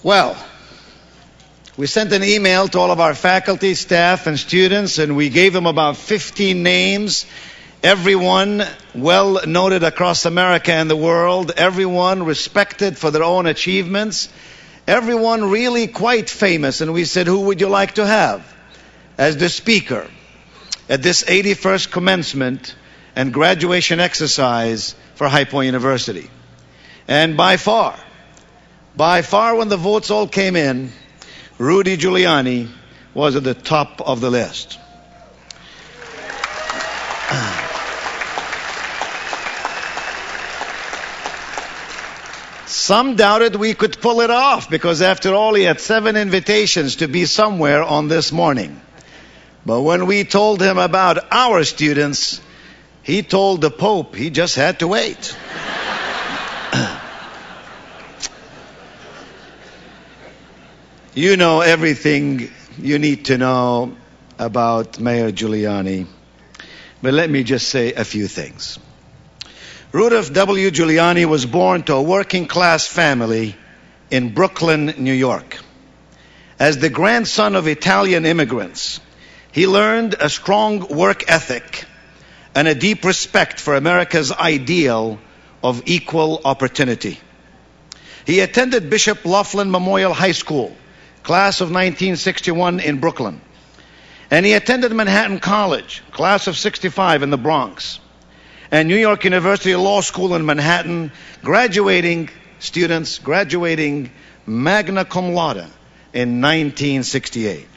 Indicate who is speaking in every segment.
Speaker 1: Well, we sent an email to all of our faculty, staff, and students, and we gave them about 15 names. Everyone well noted across America and the world, everyone respected for their own achievements, everyone really quite famous. And we said, who would you like to have as the speaker at this 81st commencement and graduation exercise for High Point University? And by far, when the votes all came in, Rudy Giuliani was at the top of the list. Some doubted we could pull it off because, after all, he had 7 invitations to be somewhere on this morning. But when we told him about our students, he told the Pope he just had to wait. You know everything you need to know about Mayor Giuliani, but let me just say a few things. Rudolph W. Giuliani was born to a working-class family in Brooklyn, New York. As the grandson of Italian immigrants, he learned a strong work ethic and a deep respect for America's ideal of equal opportunity. He attended Bishop Laughlin Memorial High School, class of 1961 in Brooklyn. And he attended Manhattan College, class of 65 in the Bronx. And New York University Law School in Manhattan, graduating magna cum laude in 1968.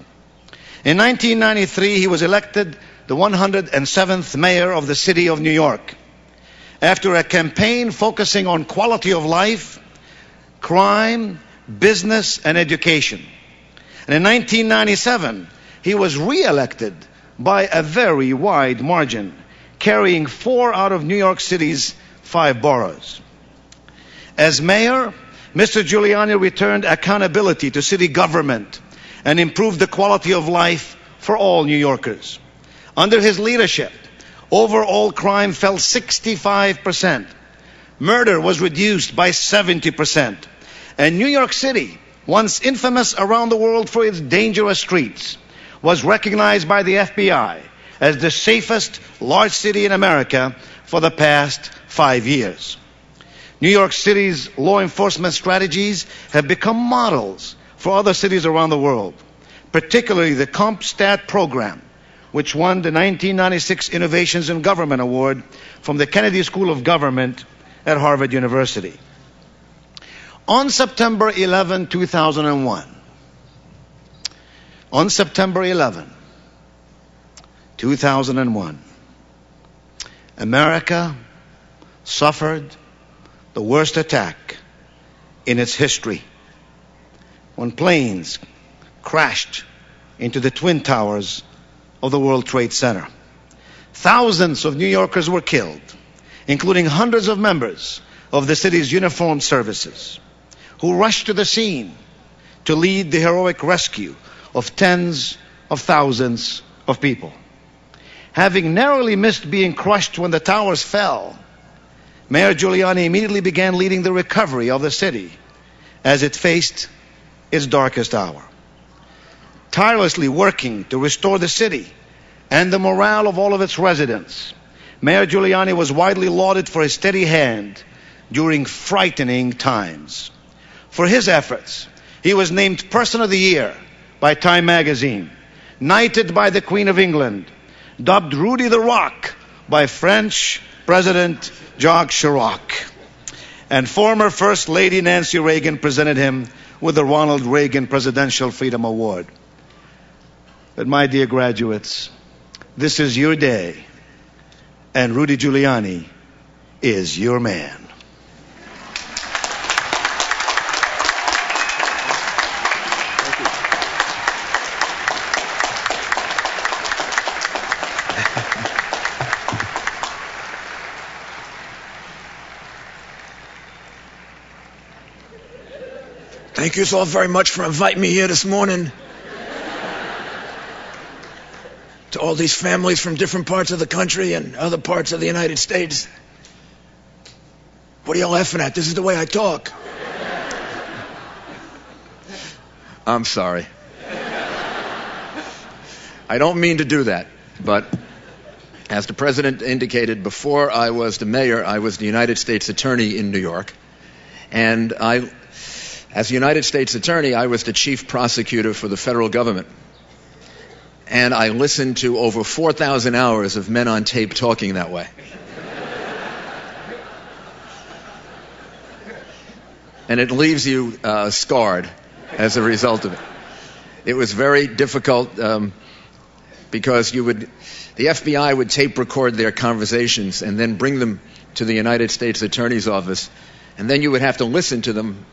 Speaker 1: In 1993, he was elected the 107th mayor of the city of New York, after a campaign focusing on quality of life, crime, business, and education. And in 1997, he was re-elected by a very wide margin, carrying 4 out of New York City's 5 boroughs. As mayor, Mr. Giuliani returned accountability to city government and improved the quality of life for all New Yorkers. Under his leadership, overall crime fell 65%. Murder was reduced by 70%. And New York City, once infamous around the world for its dangerous streets, was recognized by the FBI as the safest large city in America for the past 5 years. New York City's law enforcement strategies have become models for other cities around the world, particularly the CompStat program, which won the 1996 Innovations in Government Award from the Kennedy School of Government at Harvard University. On September 11, 2001, America suffered the worst attack in its history when planes crashed into the Twin Towers of the World Trade Center. Thousands of New Yorkers were killed, including hundreds of members of the city's uniformed services, who rushed to the scene to lead the heroic rescue of tens of thousands of people. Having narrowly missed being crushed when the towers fell, Mayor Giuliani immediately began leading the recovery of the city as it faced its darkest hour. Tirelessly working to restore the city and the morale of all of its residents, Mayor Giuliani was widely lauded for his steady hand during frightening times. For his efforts, he was named Person of the Year by Time magazine, knighted by the Queen of England, dubbed Rudy the Rock by French President Jacques Chirac, and former First Lady Nancy Reagan presented him with the Ronald Reagan Presidential Freedom Award. But my dear graduates, this is your day, and Rudy Giuliani is your man.
Speaker 2: Thank you all very much for inviting me here this morning. To all these families from different parts of the country and other parts of the United States. What are y'all laughing at? This is the way I talk. I'm sorry. I don't mean to do that, but as the president indicated, before I was the mayor, I was the United States Attorney in New York. And as the United States Attorney, I was the chief prosecutor for the federal government. And I listened to over 4,000 hours of men on tape talking that way. And it leaves you scarred as a result of it. It was very difficult because the FBI would tape record their conversations and then bring them to the United States Attorney's office, and then you would have to listen to them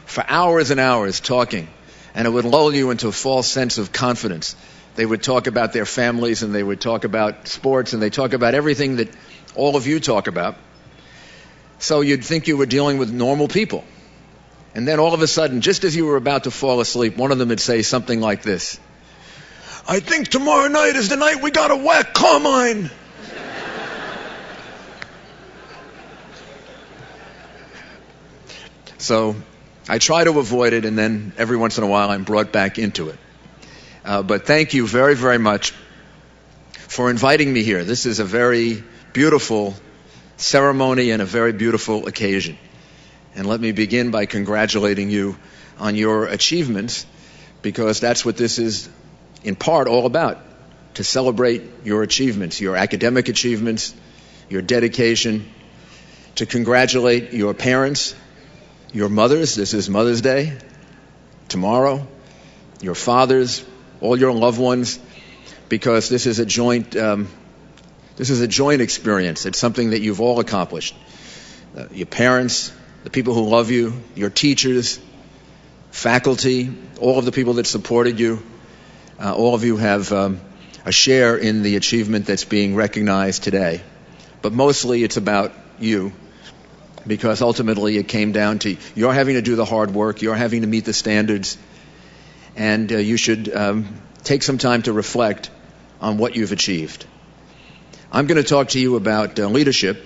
Speaker 2: for hours and hours talking, and it would lull you into a false sense of confidence. They would talk about their families, and they would talk about sports, and they talk about everything that all of you talk about. So you'd think you were dealing with normal people. And then all of a sudden, just as you were about to fall asleep, one of them would say something like this: "I think tomorrow night is the night we gotta whack Carmine." So I try to avoid it, and then every once in a while I'm brought back into it. But thank you very, very much for inviting me here. This is a very beautiful ceremony and a very beautiful occasion. And let me begin by congratulating you on your achievements, because that's what this is in part all about, to celebrate your achievements, your academic achievements, your dedication, to congratulate your parents, your mothers. This is Mother's Day tomorrow, your fathers, all your loved ones, because this is a joint experience. It's something that you've all accomplished. Your parents, the people who love you, your teachers, faculty, all of the people that supported you, all of you have a share in the achievement that's being recognized today. But mostly it's about you, because ultimately it came down to you're having to do the hard work, you're having to meet the standards, and you should take some time to reflect on what you've achieved. I'm going to talk to you about leadership.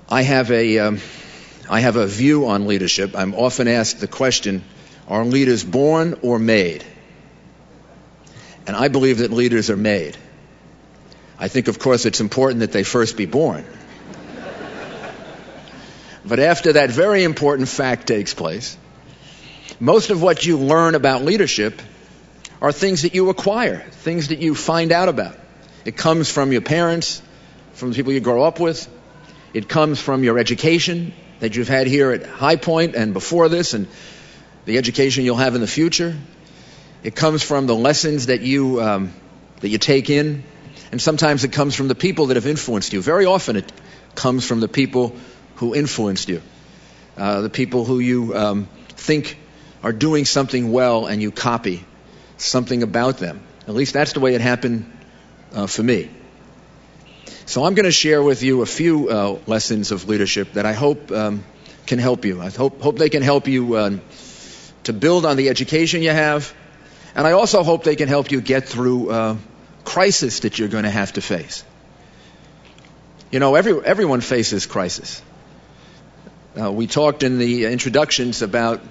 Speaker 2: I have a view on leadership. I'm often asked the question, are leaders born or made? And I believe that leaders are made. I think, of course, it's important that they first be born. But after that very important fact takes place, most of what you learn about leadership are things that you acquire, things that you find out about. It comes from your parents, from the people you grow up with. It comes from your education that you've had here at High Point and before this, and the education you'll have in the future. It comes from the lessons that you take in, and sometimes it comes from the people that have influenced you. Very often it comes from the people who influenced you, the people who you think are doing something well and you copy something about them. At least that's the way it happened for me. So I'm going to share with you a few lessons of leadership that I hope can help you. I hope they can help you to build on the education you have, and I also hope they can help you get through crisis that you're going to have to face. You know, everyone faces crisis. We talked in the introductions about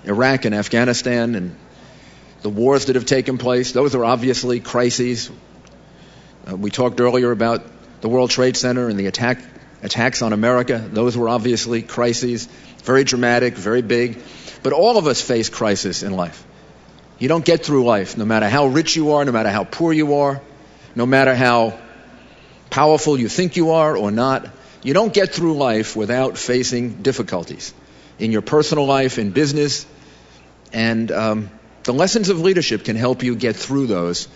Speaker 2: Iraq and Afghanistan and the wars that have taken place. Those are obviously crises. We talked earlier about the World Trade Center and the attacks on America. Those were obviously crises, very dramatic, very big. But all of us face crisis in life. You don't get through life, no matter how rich you are, no matter how poor you are, no matter how powerful you think you are or not. You don't get through life without facing difficulties in your personal life, in business, and the lessons of leadership can help you get through those,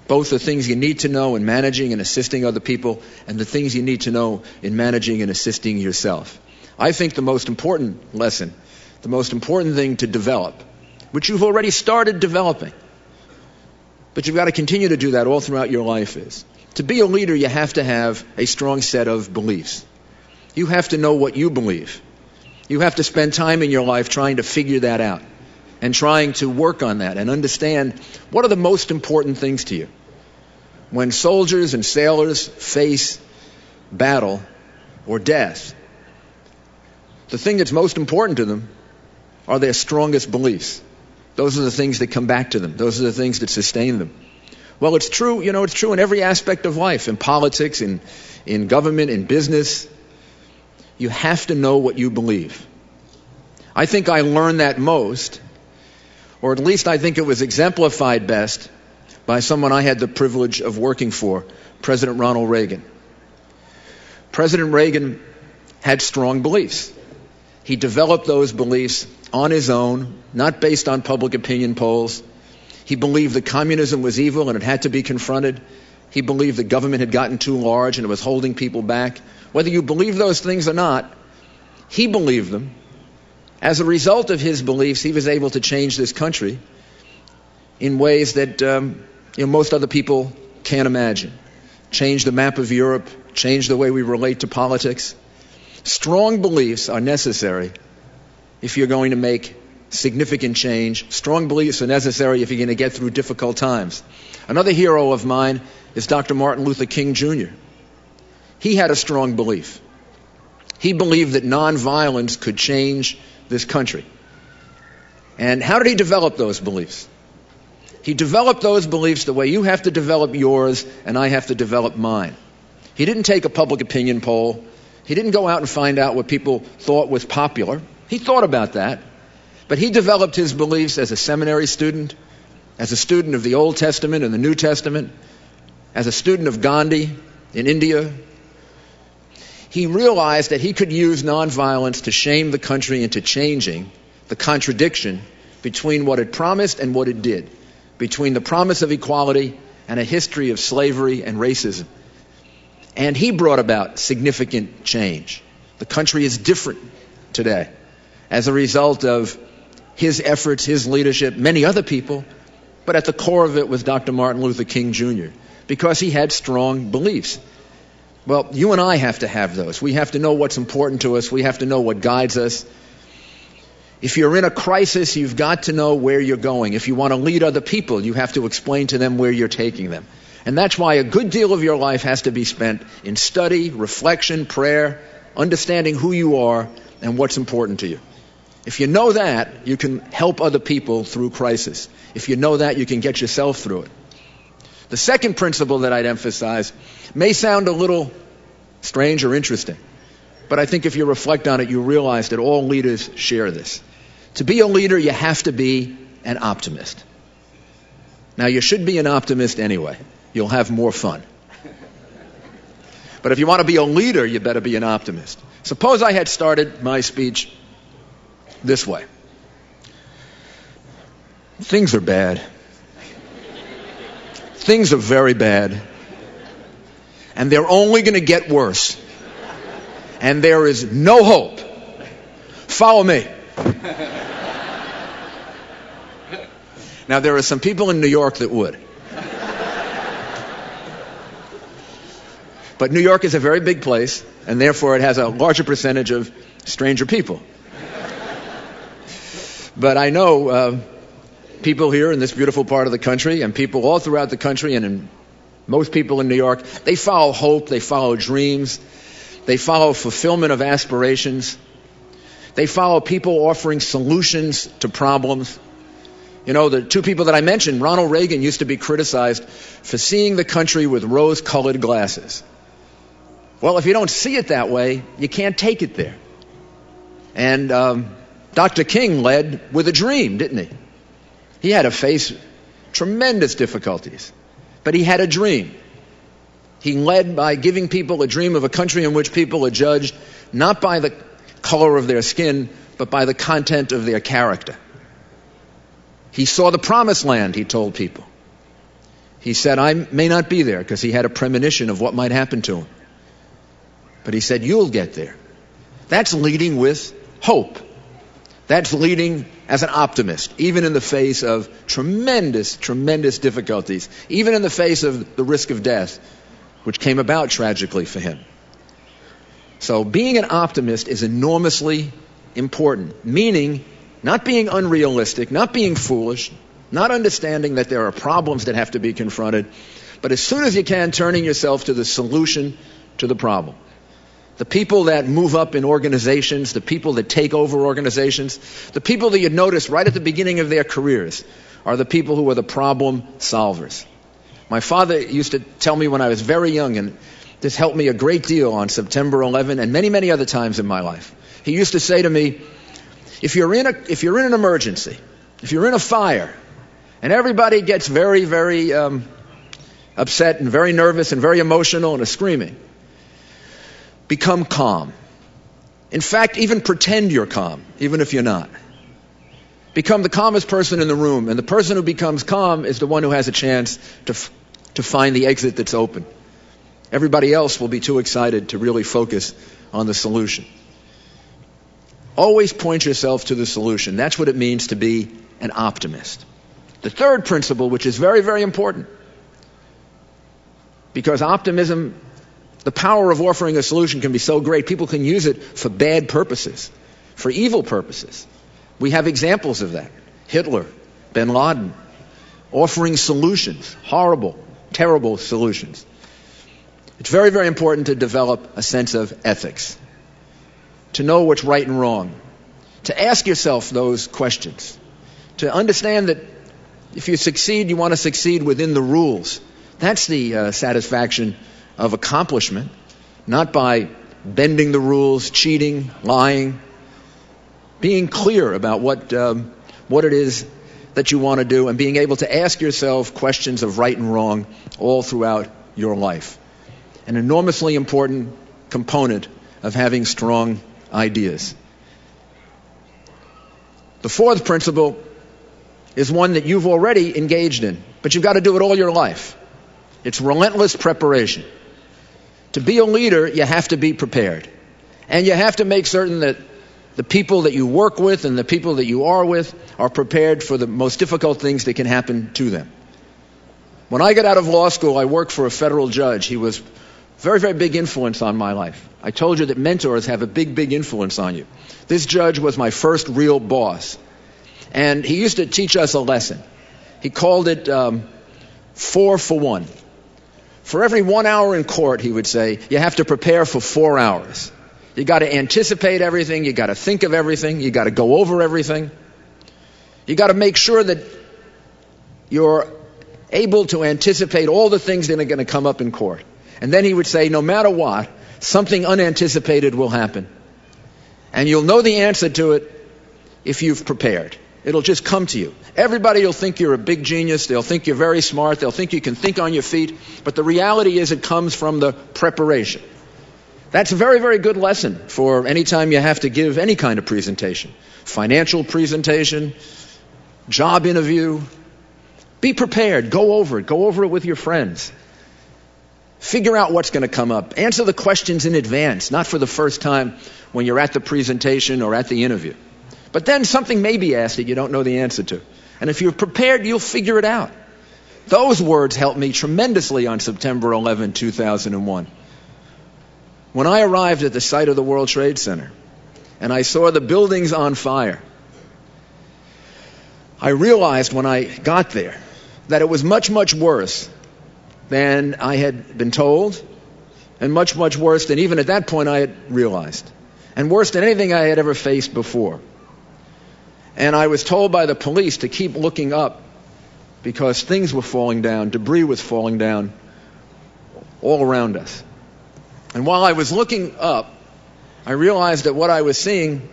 Speaker 2: both the things you need to know in managing and assisting other people and the things you need to know in managing and assisting yourself. I think the most important lesson, the most important thing to develop, which you've already started developing, but you've got to continue to do that all throughout your life, is to be a leader, you have to have a strong set of beliefs. You have to know what you believe. You have to spend time in your life trying to figure that out and trying to work on that and understand what are the most important things to you. When soldiers and sailors face battle or death, the thing that's most important to them are their strongest beliefs. Those are the things that come back to them. Those are the things that sustain them. Well, it's true, it's true in every aspect of life, in politics, in government, in business. You have to know what you believe. I think I learned that most, or at least I think it was exemplified best by someone I had the privilege of working for, President Ronald Reagan. President Reagan had strong beliefs. He developed those beliefs on his own, not based on public opinion polls. He believed that communism was evil and it had to be confronted. He believed that government had gotten too large and it was holding people back. Whether you believe those things or not, he believed them. As a result of his beliefs, he was able to change this country in ways that most other people can't imagine. Change the map of Europe, change the way we relate to politics. Strong beliefs are necessary if you're going to make significant change. Strong beliefs are necessary if you're going to get through difficult times. Another hero of mine is Dr. Martin Luther King Jr. He had a strong belief. He believed that nonviolence could change this country. And how did he develop those beliefs? He developed those beliefs the way you have to develop yours and I have to develop mine. He didn't take a public opinion poll. He didn't go out and find out what people thought was popular. He thought about that. But he developed his beliefs as a seminary student, as a student of the Old Testament and the New Testament, as a student of Gandhi in India. He realized that he could use nonviolence to shame the country into changing the contradiction between what it promised and what it did, between the promise of equality and a history of slavery and racism. And he brought about significant change. The country is different today as a result of his efforts, his leadership, many other people, but at the core of it was Dr. Martin Luther King Jr., because he had strong beliefs. Well, you and I have to have those. We have to know what's important to us. We have to know what guides us. If you're in a crisis, you've got to know where you're going. If you want to lead other people, you have to explain to them where you're taking them. And that's why a good deal of your life has to be spent in study, reflection, prayer, understanding who you are and what's important to you. If you know that, you can help other people through crisis. If you know that, you can get yourself through it. The second principle that I'd emphasize may sound a little strange or interesting, but I think if you reflect on it, you realize that all leaders share this. To be a leader, you have to be an optimist. Now, you should be an optimist anyway. You'll have more fun. But if you want to be a leader, you better be an optimist. Suppose I had started my speech this way. Things are bad. Things are very bad. And they're only going to get worse. And there is no hope. Follow me. Now, there are some people in New York that would. But New York is a very big place, and therefore it has a larger percentage of stranger people. But I know people here in this beautiful part of the country, and people all throughout the country, and in most people in New York, they follow hope, they follow dreams, they follow fulfillment of aspirations, they follow people offering solutions to problems. You know, the two people that I mentioned, Ronald Reagan used to be criticized for seeing the country with rose-colored glasses. Well, if you don't see it that way, you can't take it there. And Dr. King led with a dream, didn't he? He had to face tremendous difficulties, but he had a dream. He led by giving people a dream of a country in which people are judged not by the color of their skin, but by the content of their character. He saw the promised land, he told people. He said, I may not be there, because he had a premonition of what might happen to him. But he said, you'll get there. That's leading with hope. That's leading as an optimist, even in the face of tremendous, tremendous difficulties, even in the face of the risk of death, which came about tragically for him. So being an optimist is enormously important, meaning not being unrealistic, not being foolish, not understanding that there are problems that have to be confronted, but as soon as you can, turning yourself to the solution to the problem. The people that move up in organizations, the people that take over organizations, the people that you notice right at the beginning of their careers are the people who are the problem solvers. My father used to tell me when I was very young, and this helped me a great deal on September 11 and many, many other times in my life. He used to say to me, if you're in an emergency, if you're in a fire, and everybody gets very, very upset and very nervous and very emotional and is screaming, become calm. In fact, even pretend you're calm, even if you're not. Become the calmest person in the room, and the person who becomes calm is the one who has a chance to find the exit that's open. Everybody else will be too excited to really focus on the solution. Always point yourself to the solution. That's what it means to be an optimist. The third principle, which is very, very important, because optimism, the power of offering a solution can be so great, people can use it for bad purposes, for evil purposes. We have examples of that. Hitler, bin Laden, offering solutions, horrible, terrible solutions. It's very, very important to develop a sense of ethics, to know what's right and wrong, to ask yourself those questions, to understand that if you succeed, you want to succeed within the rules. That's the satisfaction of accomplishment, not by bending the rules, cheating, lying, being clear about what it is that you want to do, and being able to ask yourself questions of right and wrong all throughout your life. An enormously important component of having strong ideas. The fourth principle is one that you've already engaged in, but you've got to do it all your life. It's relentless preparation. To be a leader, you have to be prepared. And you have to make certain that the people that you work with and the people that you are with are prepared for the most difficult things that can happen to them. When I got out of law school, I worked for a federal judge. He was very, very big influence on my life. I told you that mentors have a big, big influence on you. This judge was my first real boss. And he used to teach us a lesson. He called it 4 for 1. For every 1 hour in court, he would say, you have to prepare for 4 hours. You got to anticipate everything. You got to think of everything. You got to go over everything. You got to make sure that you're able to anticipate all the things that are going to come up in court. And then he would say, no matter what, something unanticipated will happen. And you'll know the answer to it if you've prepared. It'll just come to you. Everybody will think you're a big genius. They'll think you're very smart. They'll think you can think on your feet. But the reality is it comes from the preparation. That's a very, very good lesson for any time you have to give any kind of presentation. Financial presentation, job interview. Be prepared. Go over it. Go over it with your friends. Figure out what's going to come up. Answer the questions in advance, not for the first time when you're at the presentation or at the interview. But then something may be asked that you don't know the answer to. And if you're prepared, you'll figure it out. Those words helped me tremendously on September 11, 2001. When I arrived at the site of the World Trade Center and I saw the buildings on fire, I realized when I got there that it was much, much worse than I had been told, and much, much worse than even at that point I had realized, and worse than anything I had ever faced before. And I was told by the police to keep looking up because things were falling down, debris was falling down all around us. And while I was looking up, I realized that what I was seeing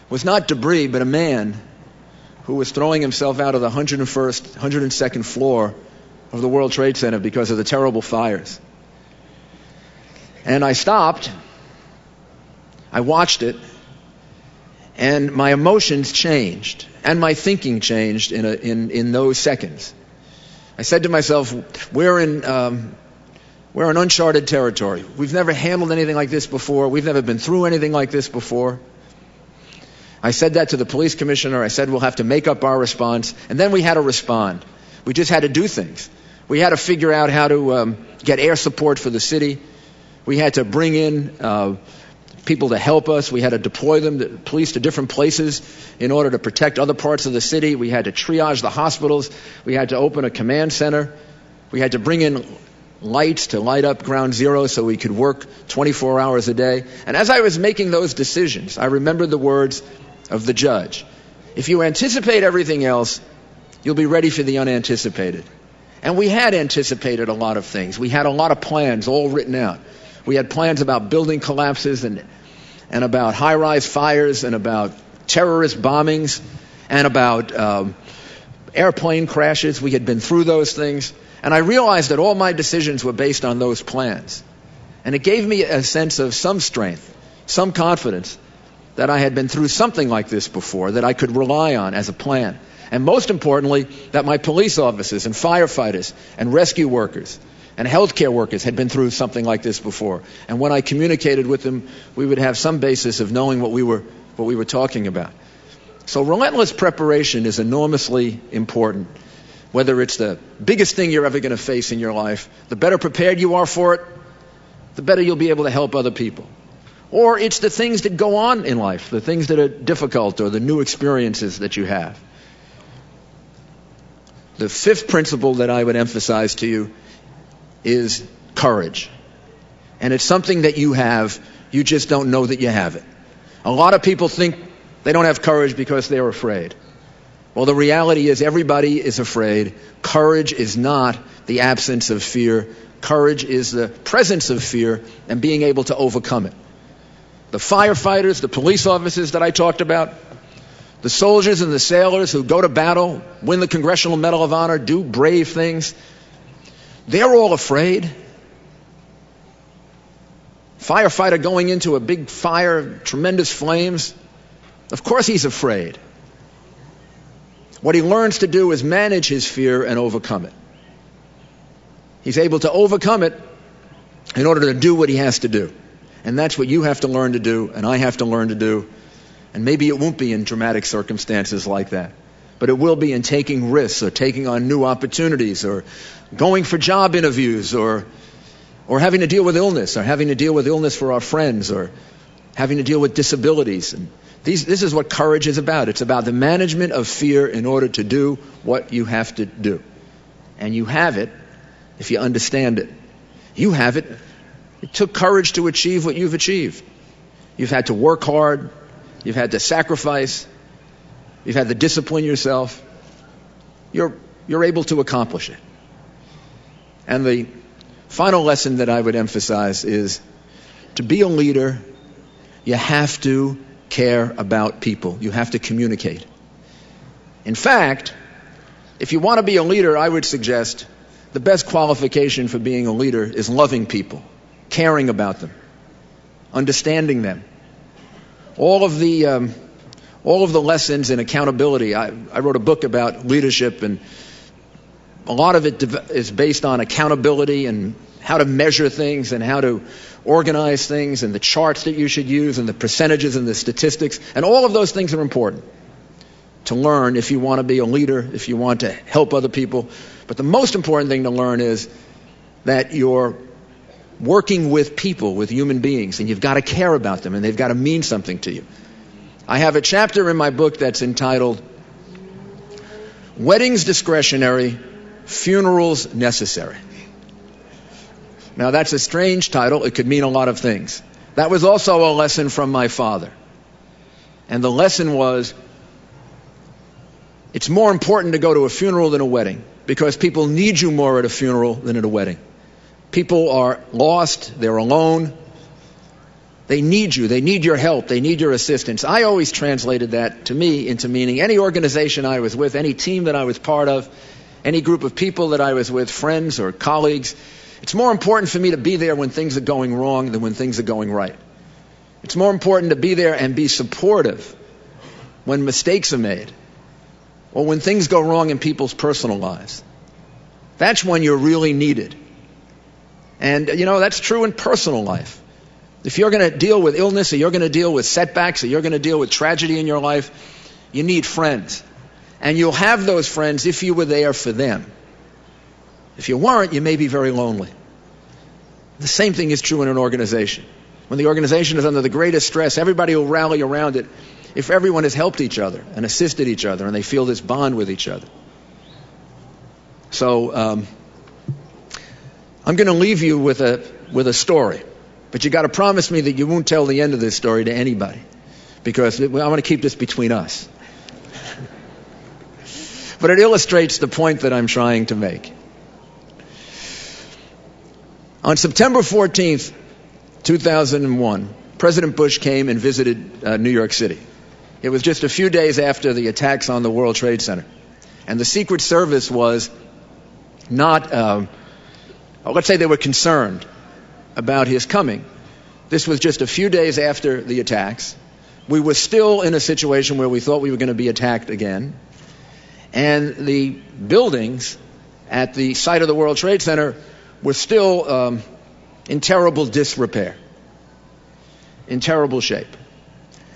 Speaker 2: was not debris, but a man who was throwing himself out of the 101st, 102nd floor of the World Trade Center because of the terrible fires. And I stopped, I watched it, and my emotions changed, and my thinking changed in those seconds. I said to myself, we're in uncharted territory. We've never handled anything like this before. We've never been through anything like this before. I said that to the police commissioner. I said we'll have to make up our response, and then we had to respond. We just had to do things. We had to figure out how to get air support for the city. We had to bring in people to help us. We had to deploy them, the police, to different places in order to protect other parts of the city. We had to triage the hospitals. We had to open a command center. We had to bring in lights to light up Ground Zero so we could work 24 hours a day. And as I was making those decisions, I remembered the words of the judge. If you anticipate everything else, you'll be ready for the unanticipated. And we had anticipated a lot of things. We had a lot of plans all written out. We had plans about building collapses and about high-rise fires and about terrorist bombings and about airplane crashes. We had been through those things. And I realized that all my decisions were based on those plans. And it gave me a sense of some strength, some confidence that I had been through something like this before, that I could rely on as a plan. And most importantly, that my police officers and firefighters and rescue workers and healthcare workers had been through something like this before. And when I communicated with them, we would have some basis of knowing what we were talking about. So relentless preparation is enormously important. Whether it's the biggest thing you're ever going to face in your life, the better prepared you are for it, the better you'll be able to help other people. Or it's the things that go on in life, the things that are difficult or the new experiences that you have. The fifth principle that I would emphasize to you is courage. And it's something that you have, you just don't know that you have it. A lot of people think they don't have courage because they're afraid. Well, the reality is everybody is afraid. Courage is not the absence of fear. Courage is the presence of fear and being able to overcome it. The firefighters, the police officers that I talked about, the soldiers and the sailors who go to battle, win the Congressional Medal of Honor, do brave things, they're all afraid. Firefighter going into a big fire, tremendous flames, of course he's afraid. What he learns to do is manage his fear and overcome it. He's able to overcome it in order to do what he has to do. And that's what you have to learn to do, and I have to learn to do. And maybe it won't be in dramatic circumstances like that, but it will be in taking risks or taking on new opportunities or going for job interviews or having to deal with illness or having to deal with illness for our friends or having to deal with disabilities. And this is what courage is about. It's about the management of fear in order to do what you have to do. And you have it if you understand it. You have it. It took courage to achieve what you've achieved. You've had to work hard. You've had to sacrifice. You've had to discipline yourself. You're able to accomplish it. And the final lesson that I would emphasize is to be a leader, you have to care about people. You have to communicate. In fact, if you want to be a leader, I would suggest the best qualification for being a leader is loving people, caring about them, understanding them. All of the lessons in accountability. I wrote a book about leadership, and a lot of it is based on accountability and how to measure things and how to organize things and the charts that you should use and the percentages and the statistics. And all of those things are important to learn if you want to be a leader, if you want to help other people. But the most important thing to learn is that you're working with people, with human beings, and you've got to care about them, and they've got to mean something to you. I have a chapter in my book that's entitled Weddings Discretionary, Funerals Necessary. Now that's a strange title. It could mean a lot of things. That was also a lesson from my father. And the lesson was, it's more important to go to a funeral than a wedding, because people need you more at a funeral than at a wedding. People are lost, they're alone, they need you, they need your help, they need your assistance. I always translated that to me into meaning any organization I was with, any team that I was part of, any group of people that I was with, friends or colleagues, it's more important for me to be there when things are going wrong than when things are going right. It's more important to be there and be supportive when mistakes are made or when things go wrong in people's personal lives. That's when you're really needed. And, that's true in personal life. If you're going to deal with illness, or you're going to deal with setbacks, or you're going to deal with tragedy in your life, you need friends. And you'll have those friends if you were there for them. If you weren't, you may be very lonely. The same thing is true in an organization. When the organization is under the greatest stress, everybody will rally around it if everyone has helped each other and assisted each other and they feel this bond with each other. So, I'm going to leave you with a story. But you got to promise me that you won't tell the end of this story to anybody, because I want to keep this between us. But it illustrates the point that I'm trying to make. On September 14th, 2001, President Bush came and visited New York City. It was just a few days after the attacks on the World Trade Center. And the Secret Service was not, let's say they were concerned about his coming. This was just a few days after the attacks. We were still in a situation where we thought we were going to be attacked again. And the buildings at the site of the World Trade Center were still in terrible disrepair, in terrible shape,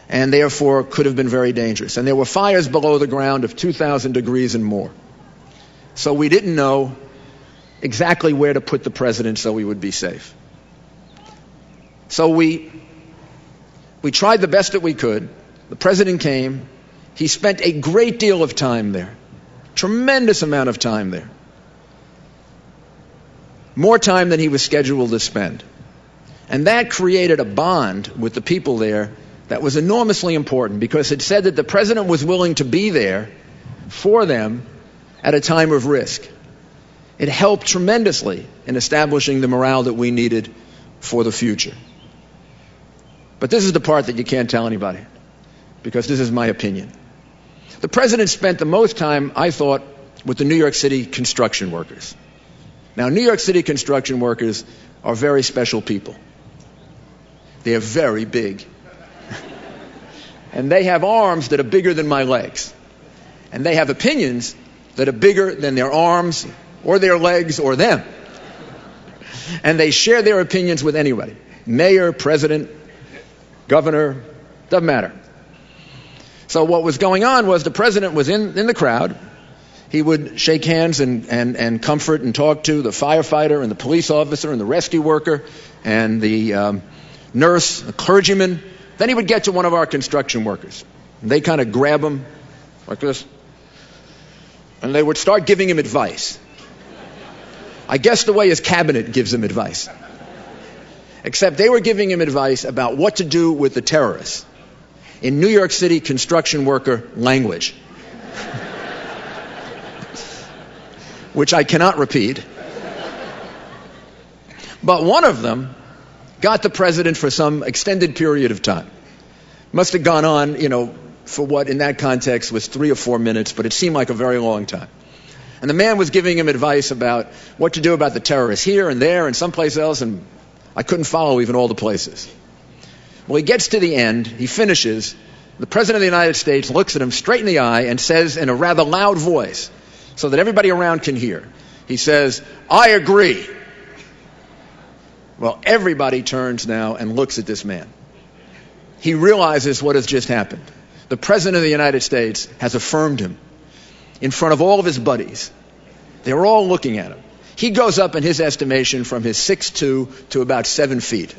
Speaker 2: and therefore could have been very dangerous. And there were fires below the ground of 2,000 degrees and more. So we didn't know exactly where to put the president so we would be safe. So we tried the best that we could. The president came. He spent a great deal of time there, tremendous amount of time there. More time than he was scheduled to spend. And that created a bond with the people there that was enormously important, because it said that the president was willing to be there for them at a time of risk. It helped tremendously in establishing the morale that we needed for the future. But this is the part that you can't tell anybody, because this is my opinion. The president spent the most time, I thought, with the New York City construction workers. Now, New York City construction workers are very special people. They're very big. And they have arms that are bigger than my legs. And they have opinions that are bigger than their arms or their legs or them. And they share their opinions with anybody. Mayor, president, governor, doesn't matter. So what was going on was the president was in the crowd. He would shake hands and comfort and talk to the firefighter and the police officer and the rescue worker and the nurse, the clergyman. Then he would get to one of our construction workers. And they kind of grab him like this. And they would start giving him advice. I guess the way his cabinet gives him advice. Except they were giving him advice about what to do with the terrorists in New York City construction worker language. Which I cannot repeat. But one of them got the president for some extended period of time. Must have gone on, for what in that context was 3 or 4 minutes, but it seemed like a very long time. And the man was giving him advice about what to do about the terrorists here and there and someplace else, and I couldn't follow even all the places. Well, he gets to the end, he finishes, the President of the United States looks at him straight in the eye and says in a rather loud voice, so that everybody around can hear, he says, "I agree." Well, everybody turns now and looks at this man. He realizes what has just happened. The President of the United States has affirmed him in front of all of his buddies. They're all looking at him. He goes up in his estimation from his 6'2" to about 7 feet.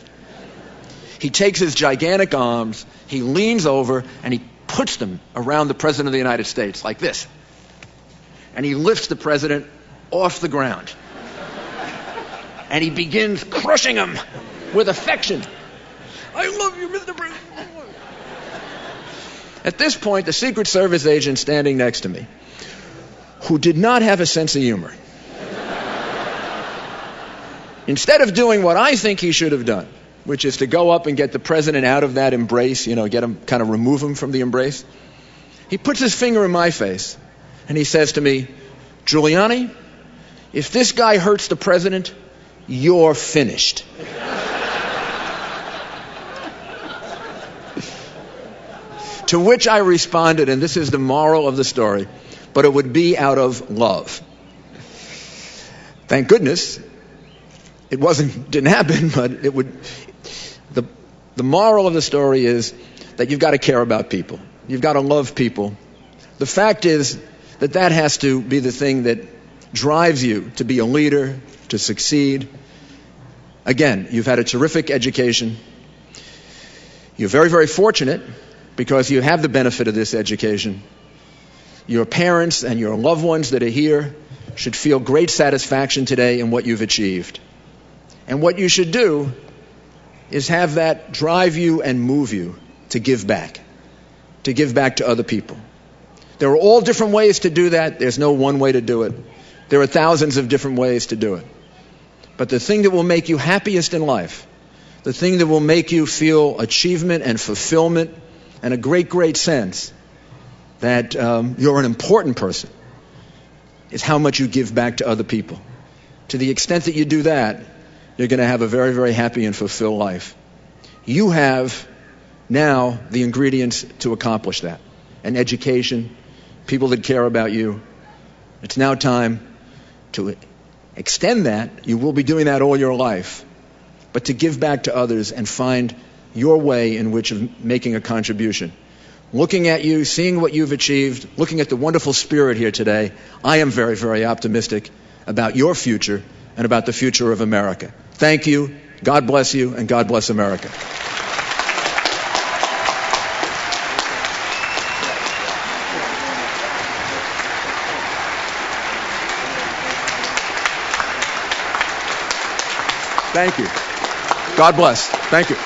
Speaker 2: He takes his gigantic arms, he leans over, and he puts them around the President of the United States like this. And he lifts the president off the ground. And he begins crushing him with affection. "I love you, Mr. President." At this point, the Secret Service agent standing next to me, who did not have a sense of humor, instead of doing what I think he should have done, which is to go up and get the president out of that embrace, get him, kind of remove him from the embrace, he puts his finger in my face and he says to me, "Giuliani, if this guy hurts the president, you're finished." To which I responded, and this is the moral of the story, but it would be out of love. Thank goodness it didn't happen, but it would. The moral of the story is that you've got to care about people. You've got to love people. The fact is that has to be the thing that drives you to be a leader, to succeed. Again, you've had a terrific education. You're very, very fortunate because you have the benefit of this education. Your parents and your loved ones that are here should feel great satisfaction today in what you've achieved. And what you should do is have that drive you and move you to give back to other people. There are all different ways to do that. There's no one way to do it. There are thousands of different ways to do it. But the thing that will make you happiest in life, the thing that will make you feel achievement and fulfillment and a great, great sense that you're an important person, is how much you give back to other people. To the extent that you do that, you're going to have a very, very happy and fulfilled life. You have now the ingredients to accomplish that. An education, people that care about you. It's now time to extend that. You will be doing that all your life. But to give back to others and find your way in which of making a contribution. Looking at you, seeing what you've achieved, looking at the wonderful spirit here today, I am very, very optimistic about your future and about the future of America. Thank you. God bless you, and God bless America. Thank you. God bless. Thank you.